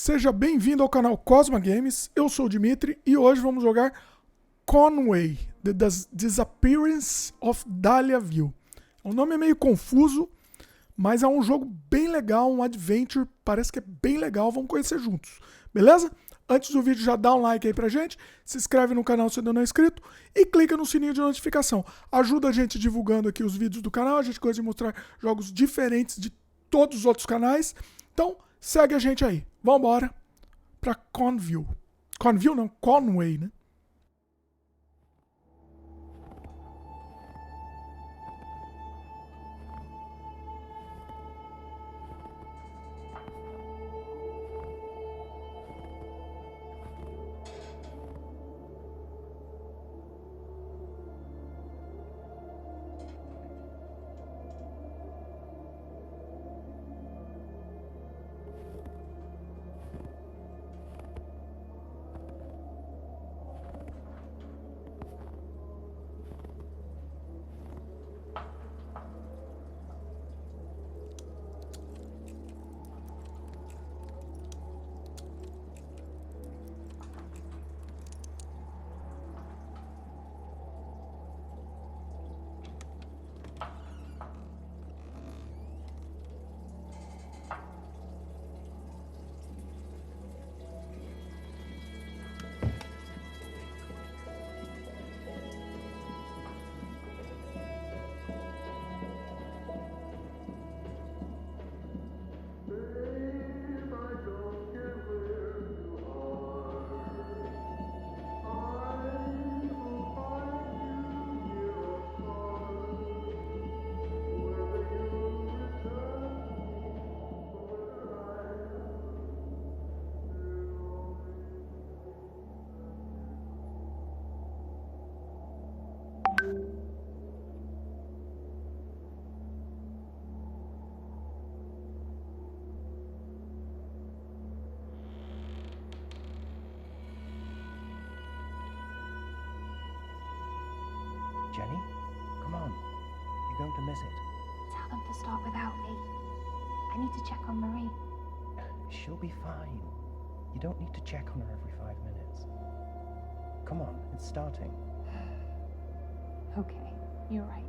Seja bem-vindo ao canal Kozma Games, eu sou o Dimitri e hoje vamos jogar Conway, The Disappearance of Dahlia View. O nome é meio confuso, mas é um jogo bem legal, um adventure, parece que é bem legal, vamos conhecer juntos, beleza? Antes do vídeo já dá um like aí pra gente, se inscreve no canal se ainda não é inscrito e clica no sininho de notificação. Ajuda a gente divulgando aqui os vídeos do canal, a gente gosta de mostrar jogos diferentes de todos os outros canais, então segue a gente aí. Vambora pra Conview. Conview não, Conway, né? Jenny, come on. You're going to miss it. Tell them to start without me. I need to check on Marie. She'll be fine. You don't need to check on her every 5 minutes. Come on, it's starting. Okay, you're right.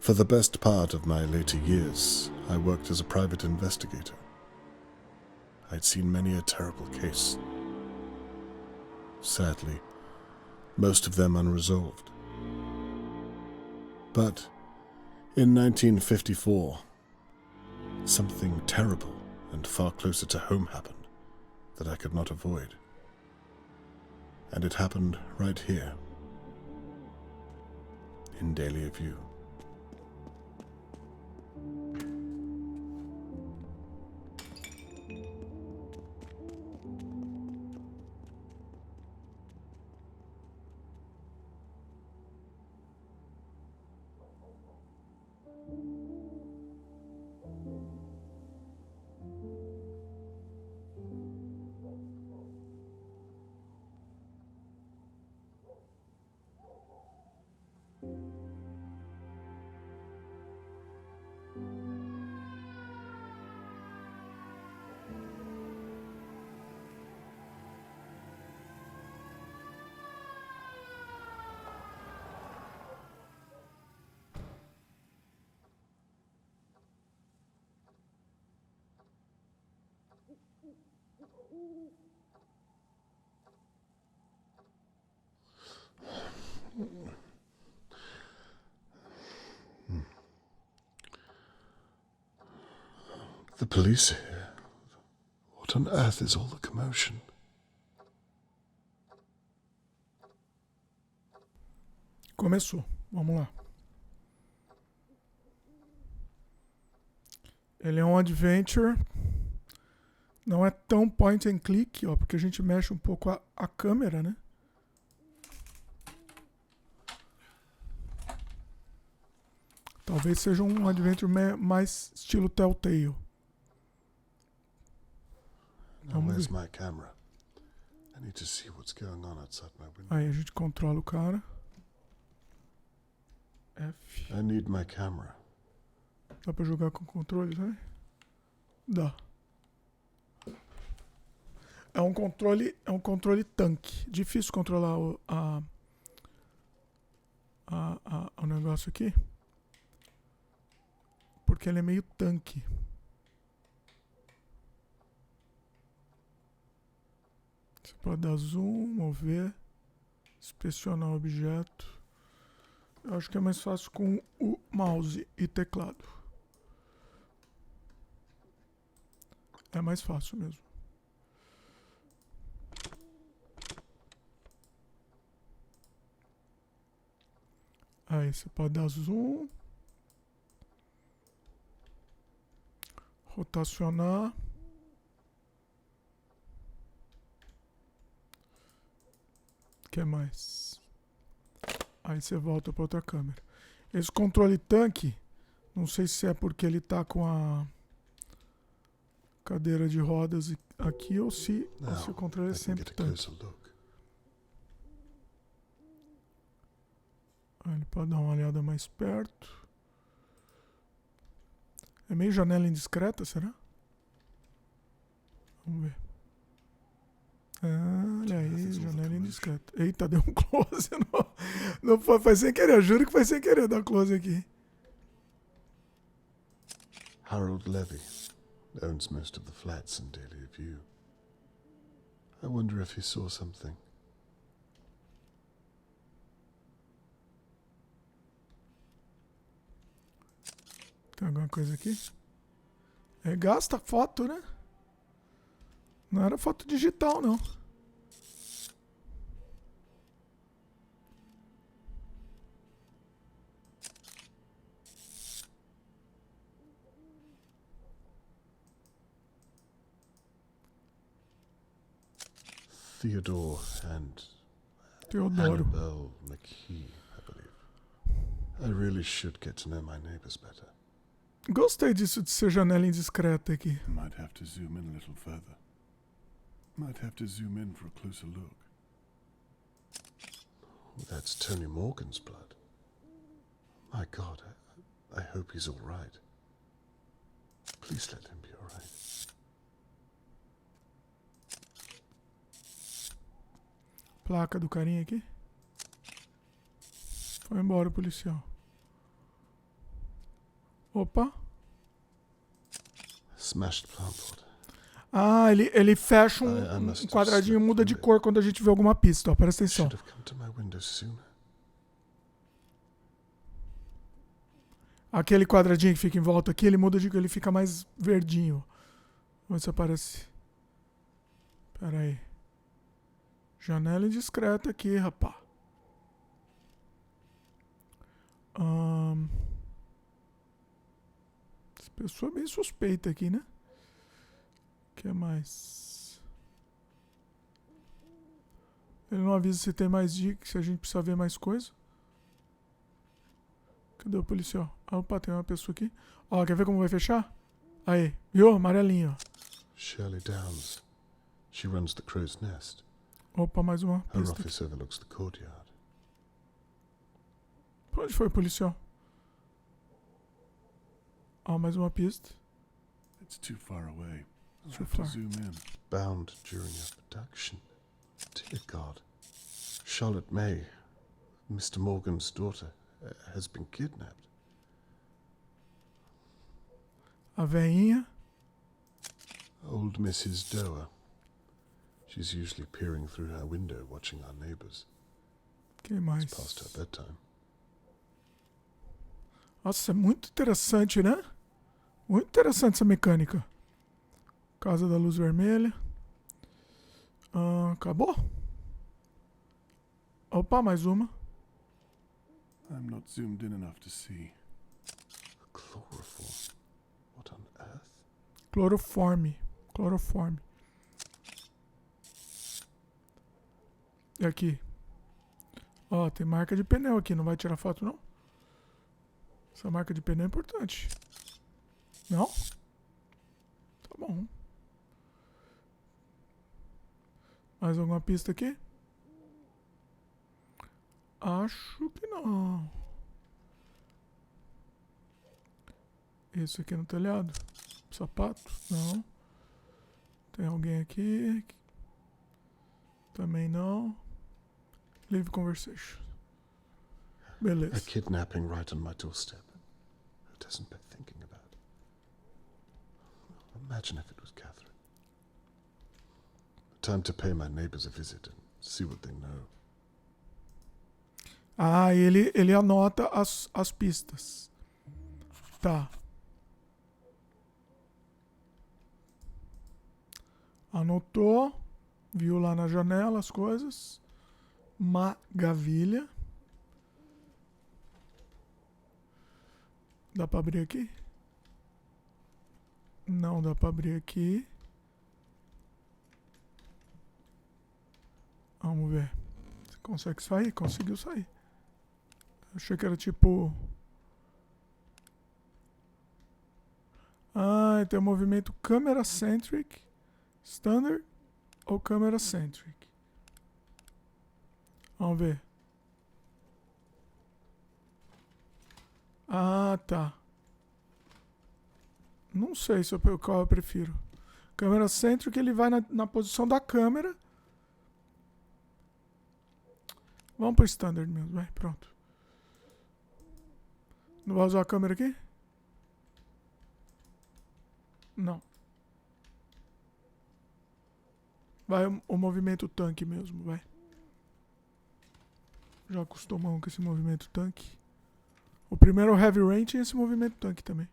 For the best part of my later years, I worked as a private investigator. I'd seen many a terrible case. Sadly, most of them unresolved. But in 1954, something terrible and far closer to home happened that I could not avoid. And it happened right here, in Dahlia View. The police are here. What on earth is all the commotion? Começou. Vamos lá. Ele é um adventure. Não é tão point and click, ó, porque a gente mexe um pouco a câmera, né? Talvez seja um adventure mais estilo TELLTALE. Now where's my camera? I need to see what's going on outside my window. Aí a gente controla o cara. F. I need my camera. Dá pra jogar com controle, né? Dá. É um controle tanque. Difícil controlar o negócio aqui. Porque ele é meio tanque. Você pode dar zoom, mover, inspecionar o objeto. Eu acho que é mais fácil com o mouse e teclado. É mais fácil mesmo. Aí você pode dar zoom. Rotacionar. O que mais? Aí você volta para outra câmera. Esse controle tanque, não sei se é porque ele tá com a cadeira de rodas aqui ou se o controle é sempre tanque. Aí ele pode dar uma olhada mais perto. É meio janela indiscreta, será? Vamos ver. Ah, olha aí, janela indiscreta. Eita, deu um close. Não foi, foi sem querer, eu juro que foi sem querer dar close aqui. Harold Levy owns most of the flats in Dahlia View. I wonder if he saw something. Tem alguma coisa aqui? É, gasta foto, né? Não era foto digital, não. Theodore and Teodoro. Annabelle McKee, I believe. I really should get to know my neighbors better. Gostei disso de ser janela indiscreta aqui. Might have to zoom in a little further. Might have to zoom in for a closer look. That's Tony Morgan's blood. My God, I hope he's all right. Please let him be all right. Placa do carinha aqui. Foi embora o policial. Opa. Smashed plant pot. Ah, ele fecha um quadradinho e muda de cor quando a gente vê alguma pista. Ó, presta atenção. Should have come to my window sooner. Aquele quadradinho que fica em volta aqui, ele muda de cor, ele fica mais verdinho. Vamos ver se aparece. Pera aí. Janela indiscreta aqui, rapá. Essa pessoa é bem suspeita aqui, né? O que mais? Ele não avisa se tem mais dicas, se a gente precisa ver mais coisa. Cadê o policial? Opa, tem uma pessoa aqui. Ó, quer ver como vai fechar? Aí, viu? Amarelinho, ó. Shirley Downs. She runs the Crow's Nest. Opa, mais uma Her pista aqui. office overlooks the courtyard. Pra onde foi o policial? Ó, mais uma pista. It's too far away. I'll Too have to far. zoom in. Bound during a production. Dear God. Charlotte May, Mr. Morgan's daughter, has been kidnapped. A veinha. Old Mrs. Doer. She's usually peering through her window watching our neighbors. Que mais? It's past her bedtime. Nossa, é muito interessante, né? Muito interessante essa mecânica. Casa da luz vermelha. Acabou? Opa, mais uma. I'm not zoomed in enough to see. Chloroform. What on earth? Cloroforme. E aqui? Ó, tem marca de pneu aqui. Não vai tirar foto, não? Essa marca de pneu é importante. Não? Tá bom. Mais alguma pista aqui? Acho que não. Isso aqui no telhado? Sapato? Não. Tem alguém aqui? Também não. Leave conversation. Beleza. A kidnapping right on my doorstep. Who doesn't bear thinking about? Imagine if it was Catherine. Time to pay my neighbors a visit and see what they know. Ah, ele anota as pistas. Tá. Anotou. Viu lá na janela as coisas. Magavilha. Dá pra abrir aqui? Não dá pra abrir aqui. Vamos ver. Você consegue sair? Conseguiu sair. Achei que era tipo... Ah, tem o movimento camera centric, standard ou camera centric. Vamos ver. Ah, tá. Não sei se qual eu prefiro. Câmera centric, ele vai na posição da câmera. Vamos pro standard mesmo, vai, pronto. Não vai usar a câmera aqui? Não. Vai o movimento tanque mesmo, vai. Já acostumamos com esse movimento tanque. O primeiro Heavy Rain tinha esse movimento tanque também.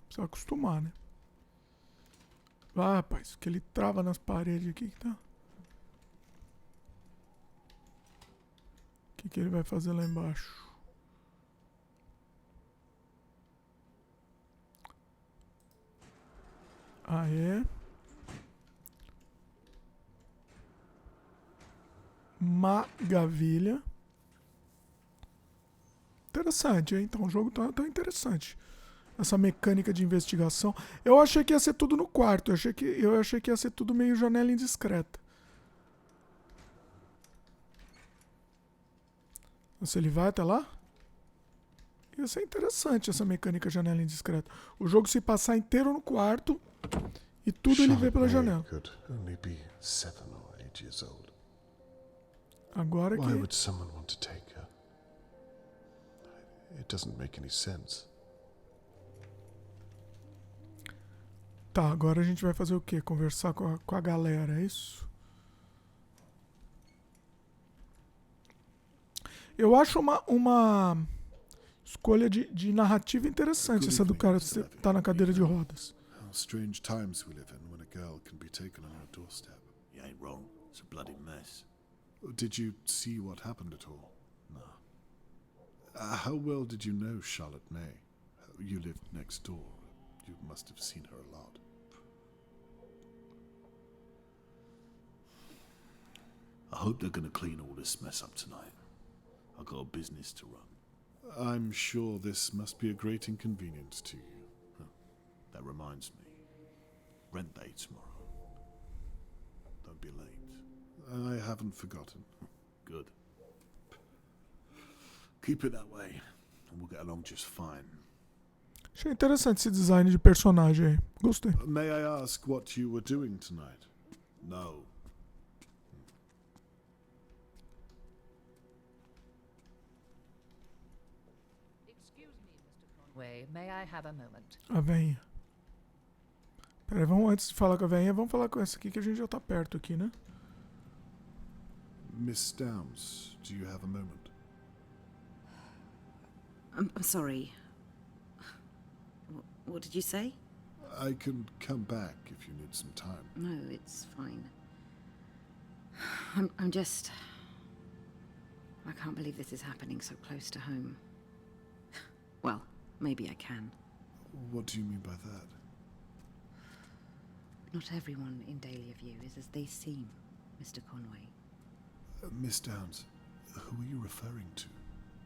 Precisa acostumar, né? Ah, rapaz, que ele trava nas paredes aqui que tá. O que ele vai fazer lá embaixo? Ah, é. Magavilha. Interessante, hein? Então o jogo tá interessante. Essa mecânica de investigação. Eu achei que ia ser tudo no quarto. Eu achei que ia ser tudo meio janela indiscreta. Se ele vai até lá? Ia ser interessante essa mecânica janela indiscreta. O jogo se passar inteiro no quarto e tudo ele vê pela janela. Agora que... Why would someone want to take her? It doesn't make any sense. Tá, agora a gente vai fazer o quê? Conversar com a galera, é isso? Eu acho uma escolha de narrativa interessante, essa do cara que tá na cadeira de rodas. How strange times we live in when a girl can be taken on her doorstep. You ain't wrong. It's a bloody mess. Did you see what happened at all? No. How well did you know Charlotte May? You lived next door. You must have seen her a lot. I hope they're gonna clean all this mess up tonight. I've got a business to run. I'm sure this must be a great inconvenience to you. That reminds me. Rent day tomorrow. Don't be late. I haven't forgotten. Good. Keep it that way, and we'll get along just fine. Achei interessante esse design de personagem aí. Gostei. May I ask what you were doing tonight? No. Excuse me, Mr. Conway. May I have a moment? A veinha. Pera aí, vamos, antes de falar com a veinha, vamos falar com essa aqui que a gente já tá perto aqui, né? Miss Downs, do you have a moment? I'm sorry. What did you say? I can come back if you need some time. No, it's fine. I'm just... I can't believe this is happening so close to home. Well, maybe I can. What do you mean by that? Not everyone in Dahlia View is as they seem, Mr. Conway. Miss Downs, who are you referring to?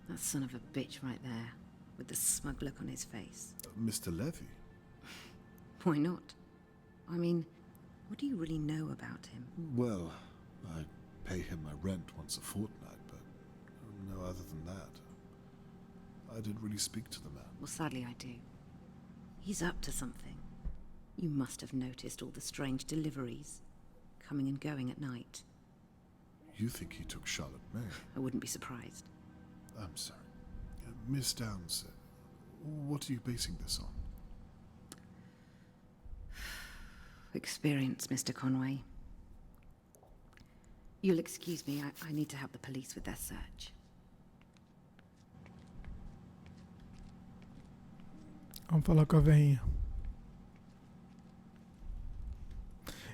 That son of a bitch right there, with the smug look on his face. Mr. Levy? Why not? I mean, what do you really know about him? Well, I pay him my rent once a fortnight, but no other than that. I didn't really speak to the man. Well, sadly I do. He's up to something. You must have noticed all the strange deliveries, coming and going at night. You think he took Charlotte May? I wouldn't be surprised. I'm sorry. Miss Downs, what are you basing this on? Experience, Mr. Conway. You'll excuse me, I need to help the police with their search. Vamos falar com a veinha.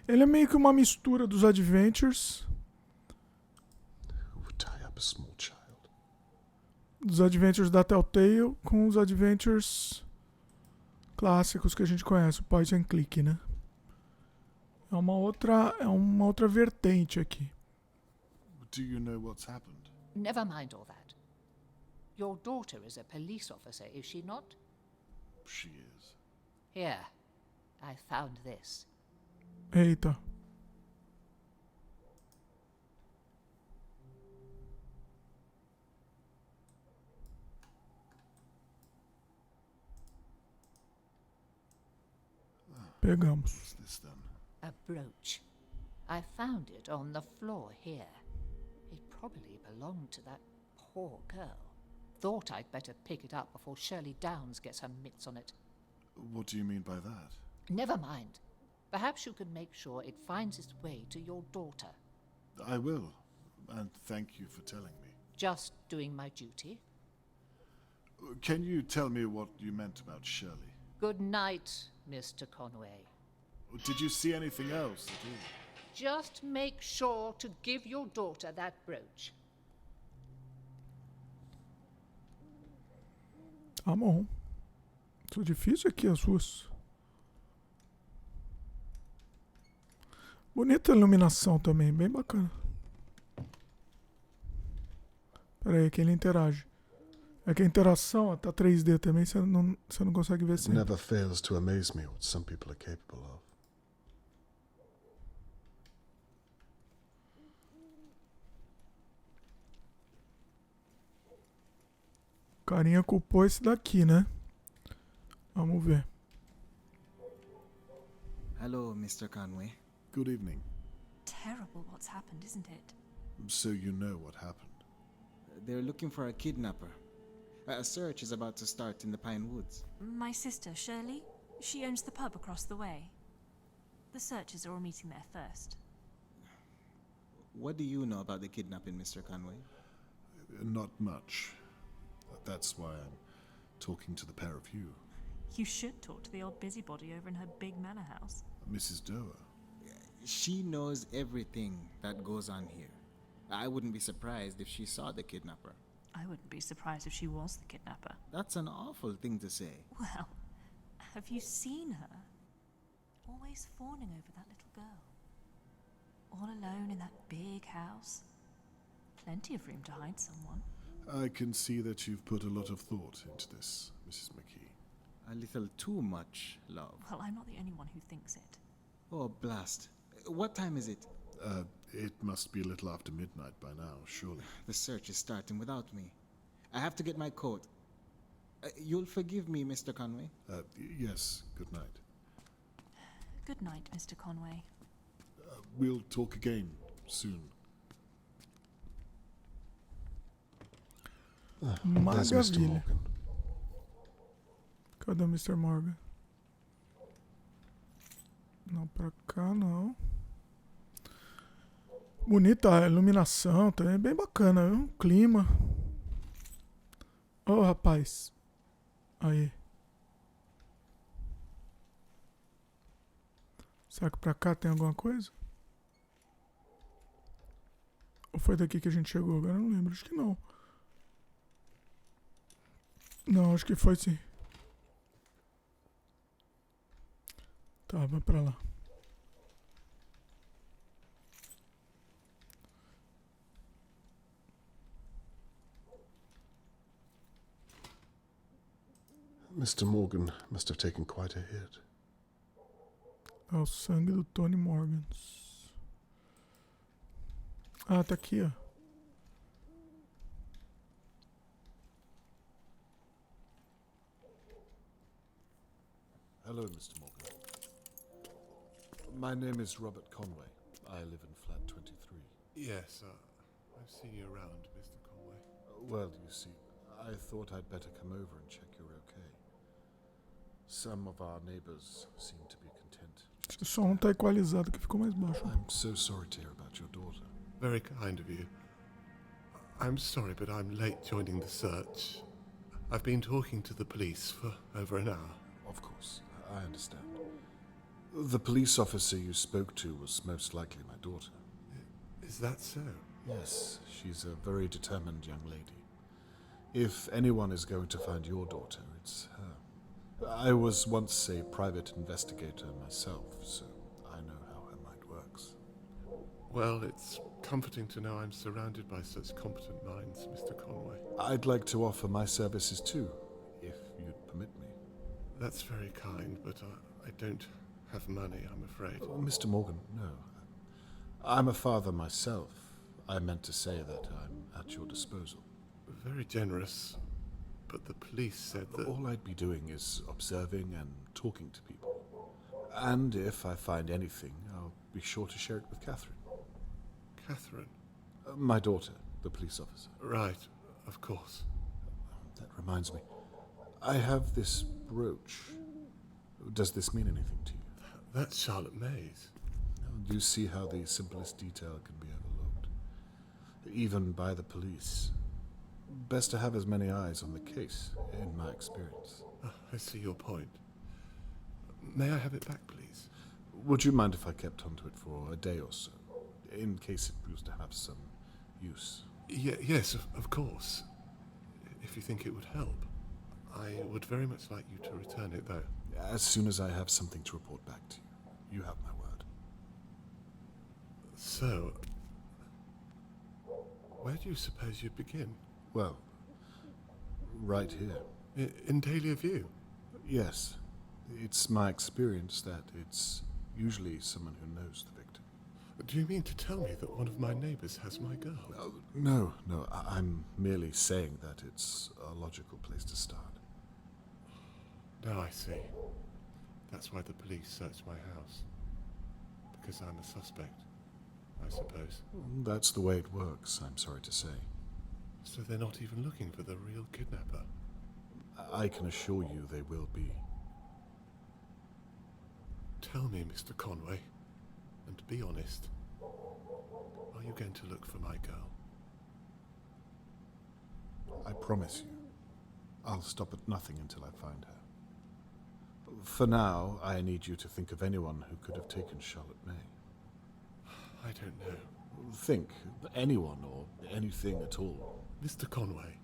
Ele é meio que uma mistura dos Adventures. Who would tie up a small child? Dos Adventures da Telltale com os Adventures clássicos que a gente conhece, o point and click, né? É uma outra vertente aqui. Do you know what's happened? Never mind all that. Your daughter is a police officer, is she not? She is. Here, I found this. Eita. Pegamos. What's this then? A brooch. I found it on the floor here. It probably belonged to that poor girl. Thought I'd better pick it up before Shirley Downs gets her mitts on it. What do you mean by that? Never mind. Perhaps you can make sure it finds its way to your daughter. I will, and thank you for telling me. Just doing my duty. Can you tell me what you meant about Shirley? Good night, Mr. Conway. Did you see anything else at all? Just make sure to give your daughter that brooch. Tá bom. Tô difícil aqui as ruas. Bonita a iluminação também, bem bacana. Pera aí, que ele interage. É que a interação tá 3D também, você não consegue ver It sempre. never fails to amaze me what some people are capable of. O carinha culpou esse daqui, né? Vamos ver. Hello, Mr. Conway. Good evening. Terrible what's happened, isn't it? So you know what happened. They're looking for a kidnapper. A search is about to start in the Pine Woods. My sister, Shirley, she owns the pub across the way. The searchers are all meeting there first. What do you know about the kidnapping, Mr. Conway? Not much. That's why I'm talking to the pair of you. You should talk to the old busybody over in her big manor house. Mrs. Doer. She knows everything that goes on here. I wouldn't be surprised if she saw the kidnapper. I wouldn't be surprised if she was the kidnapper. That's an awful thing to say. Well, have you seen her? Always fawning over that little girl. All alone in that big house. Plenty of room to hide someone. I can see that you've put a lot of thought into this, Mrs. McKee. A little too much, love. Well, I'm not the only one who thinks it. Oh, blast. What time is it? It must be a little after midnight by now, surely. The search is starting without me. I have to get my coat. You'll forgive me, Mr. Conway? Yes, good night. Good night, Mr. Conway. We'll talk again soon. There's Mr. Maravilha. Morgan. Cadê o Mr. Morgan? Não, pra cá não. Bonita a iluminação também, bem bacana, viu? O clima. Ô, rapaz. Aí. Será que pra cá tem alguma coisa? Ou foi daqui que a gente chegou? Agora eu não lembro. Acho que não. Não, acho que foi sim. Tá, vai pra lá. Mr. Morgan must have taken quite a hit. É o sangue do Tony Morgan. Ah, tá aqui, ó. Hello, Mr. Morgan. My name is Robert Conway. I live in flat 23. Yes, I've seen you around, Mr. Conway. Well, you see, I thought I'd better come over and check you're okay. Some of our neighbors seem to be content. O som não tá equalizado, que ficou mais baixo. I'm so sorry to hear about your daughter. Very kind of you. I'm sorry, but I'm late joining the search. I've been talking to the police for over an hour. Of course, I understand. The police officer you spoke to was most likely my daughter. Is that so? Yes, she's a very determined young lady. If anyone is going to find your daughter, it's her. I was once a private investigator myself, so I know how her mind works. Well, it's comforting to know I'm surrounded by such competent minds, Mr. Conway. I'd like to offer my services too, if you'd permit me. That's very kind, but I don't have money, I'm afraid. Oh, Mr. Morgan, no. I'm a father myself. I meant to say that I'm at your disposal. Very generous, but the police said that... All I'd be doing is observing and talking to people. And if I find anything, I'll be sure to share it with Catherine. Catherine? My daughter, the police officer. Right, of course. That reminds me. I have this brooch. Does this mean anything to you? That's Charlotte May's. Do you see how the simplest detail can be overlooked? Even by the police. Best to have as many eyes on the case, in my experience. I see your point. May I have it back, please? Would you mind if I kept onto it for a day or so, in case it proves to have some use? Yes, of course. If you think it would help. I would very much like you to return it, though. As soon as I have something to report back to you. You have my word. So, where do you suppose you'd begin? Well, right here. In Dahlia View? Yes. It's my experience that it's usually someone who knows the victim. Do you mean to tell me that one of my neighbors has my girl? No. I'm merely saying that it's a logical place to start. Now I see. That's why the police searched my house. Because I'm a suspect, I suppose. That's the way it works, I'm sorry to say. So they're not even looking for the real kidnapper? I can assure you they will be. Tell me, Mr. Conway, and be honest. Are you going to look for my girl? I promise you, I'll stop at nothing until I find her. For now, I need you to think of anyone who could have taken Charlotte May. I don't know. Think, anyone or anything at all. Mr. Conway,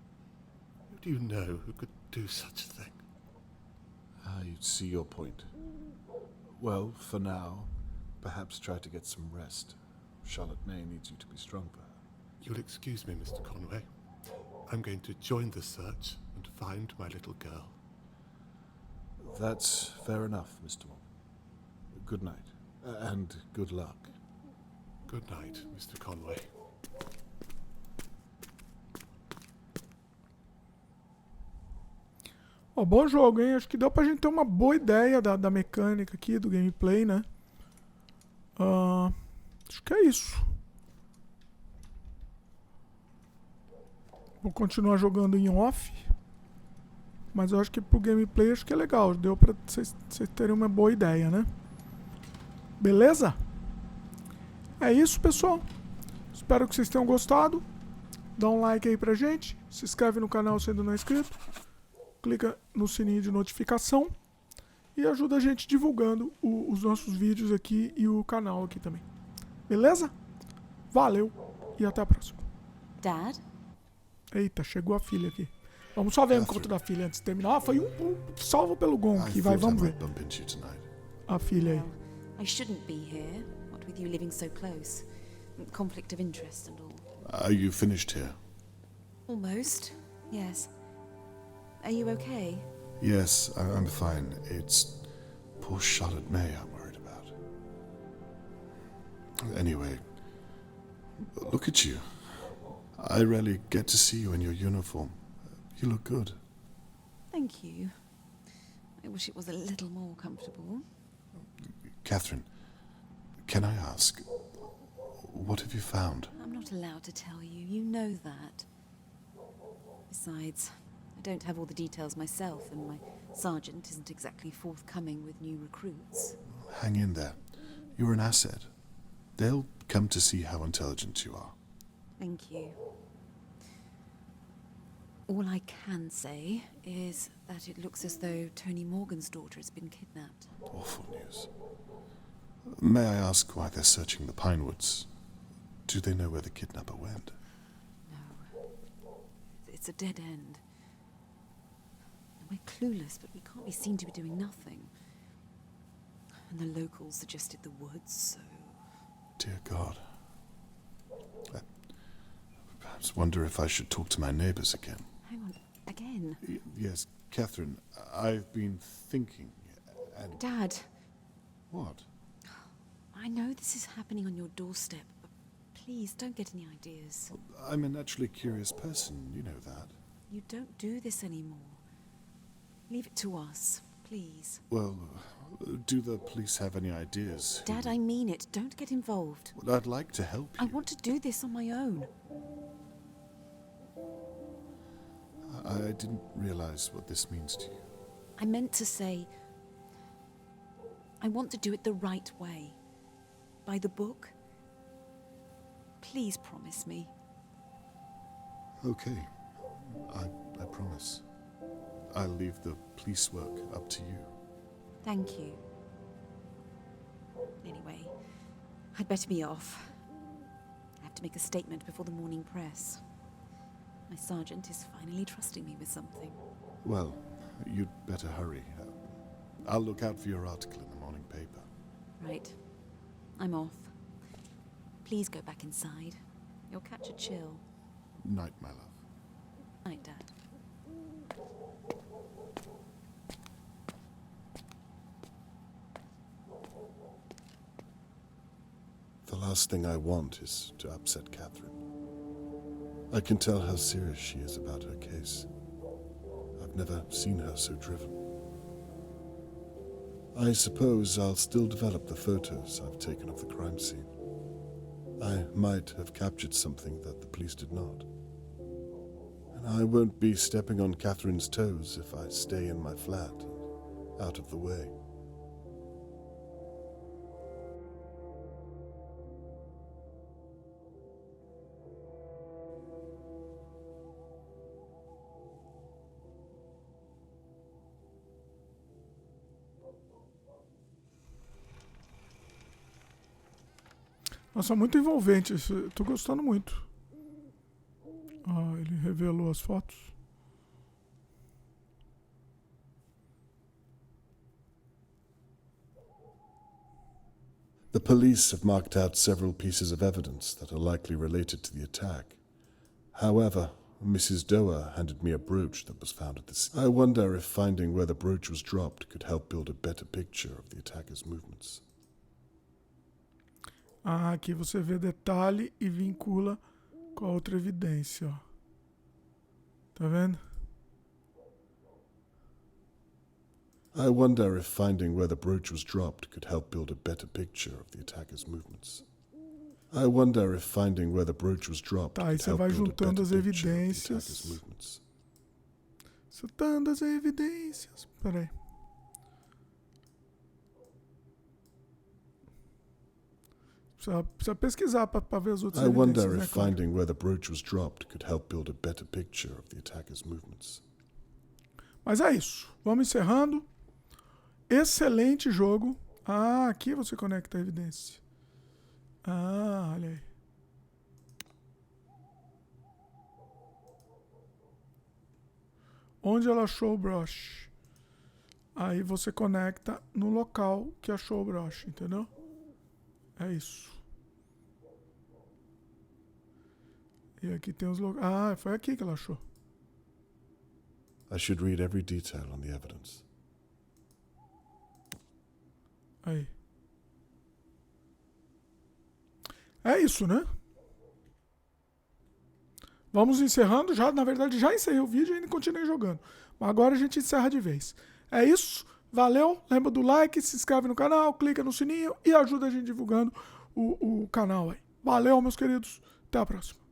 who do you know who could do such a thing? You see your point. Well, for now, perhaps try to get some rest. Charlotte May needs you to be strong for her. You'll excuse me, Mr. Conway. I'm going to join the search and find my little girl. That's fair enough, Mr. Morgan. Good night, and good luck. Good night, Mr. Conway. Ó, bom jogo, hein? Acho que deu pra gente ter uma boa ideia da mecânica aqui, do gameplay, né? Acho que é isso. Vou continuar jogando em off. Mas eu acho que pro gameplay acho que é legal. Deu pra vocês terem uma boa ideia, né? Beleza? É isso, pessoal. Espero que vocês tenham gostado. Dá um like aí pra gente. se inscreve no canal se ainda não é inscrito, clica no sininho de notificação e ajuda a gente divulgando os nossos vídeos aqui e o canal aqui também. Beleza? Valeu e até a próxima. Dad? Eita, chegou a filha aqui. Vamos só ver o encontro da filha antes de terminar. Ah, foi salvo pelo Gon aqui, vai, vamos ver. A filha aí. I shouldn't be here, what with you living so close. Conflict of interest and all. Are you finished here? Almost, yes. Are you okay? Yes, I'm fine. It's poor Charlotte May I'm worried about. Anyway, look at you. I rarely get to see you in your uniform. You look good. Thank you. I wish it was a little more comfortable. Catherine, can I ask, what have you found? I'm not allowed to tell you. You know that. Besides, I don't have all the details myself, and my sergeant isn't exactly forthcoming with new recruits. Hang in there. You're an asset. They'll come to see how intelligent you are. Thank you. All I can say is that it looks as though Tony Morgan's daughter has been kidnapped. Awful news. May I ask why they're searching the Pinewoods? Do they know where the kidnapper went? No. It's a dead end. We're clueless, but we can't be seen to be doing nothing. And the locals suggested the woods, so... Dear God. I perhaps wonder if I should talk to my neighbors again. Hang on, again? Yes, Catherine, I've been thinking, and... Dad. What? I know this is happening on your doorstep, but please don't get any ideas. I'm a naturally curious person, you know that. You don't do this anymore. Leave it to us, please. Well, do the police have any ideas? Dad, I mean it. Don't get involved. Well, I'd like to help you. I want to do this on my own. I didn't realize what this means to you. I meant to say... I want to do it the right way. By the book. Please promise me. Okay. I promise. I'll leave the police work up to you. Thank you. Anyway, I'd better be off. I have to make a statement before the morning press. My sergeant is finally trusting me with something. Well, you'd better hurry. I'll look out for your article in the morning paper. Right. I'm off. Please go back inside. You'll catch a chill. Night, my love. Night, Dad. The last thing I want is to upset Catherine. I can tell how serious she is about her case. I've never seen her so driven. I suppose I'll still develop the photos I've taken of the crime scene. I might have captured something that the police did not. And I won't be stepping on Catherine's toes if I stay in my flat and out of the way. Nossa, muito envolvente. Tô gostando muito. Ah, ele revelou as fotos. The police have marked out several pieces of evidence that are likely related to the attack. However, Mrs. Doer handed me a brooch that was found at the scene. I wonder if finding where the brooch was dropped could help build a better picture of the attacker's movements. Ah, aqui você vê detalhe e vincula com a outra evidência, ó. Tá vendo? I wonder if finding where the brooch was dropped could help build a better picture of the attacker's movements. I wonder if finding where the brooch was dropped Tá, aí could você help vai build a better juntando as picture of the evidências. attacker's movements. Juntando as evidências. Pera aí. Precisa pesquisar para ver as outras I wonder evidências, né, if claro. finding where the brooch was dropped could help build a better picture of the attacker's movements. Mas é isso. Vamos encerrando. Excelente jogo. Ah, aqui você conecta a evidência. Ah, olha aí. Onde ela achou o broche? Aí você conecta no local que achou o broche, entendeu? É isso. E aqui tem os locais. Ah, foi aqui que ela achou. I should read every detail on the evidence. Aí. É isso, né? Vamos encerrando. Já, na verdade, já encerrei o vídeo e ainda continuei jogando. Mas agora a gente encerra de vez. É isso. Valeu. Lembra do like, se inscreve no canal, clica no sininho e ajuda a gente divulgando o canal aí. Valeu, meus queridos. Até a próxima.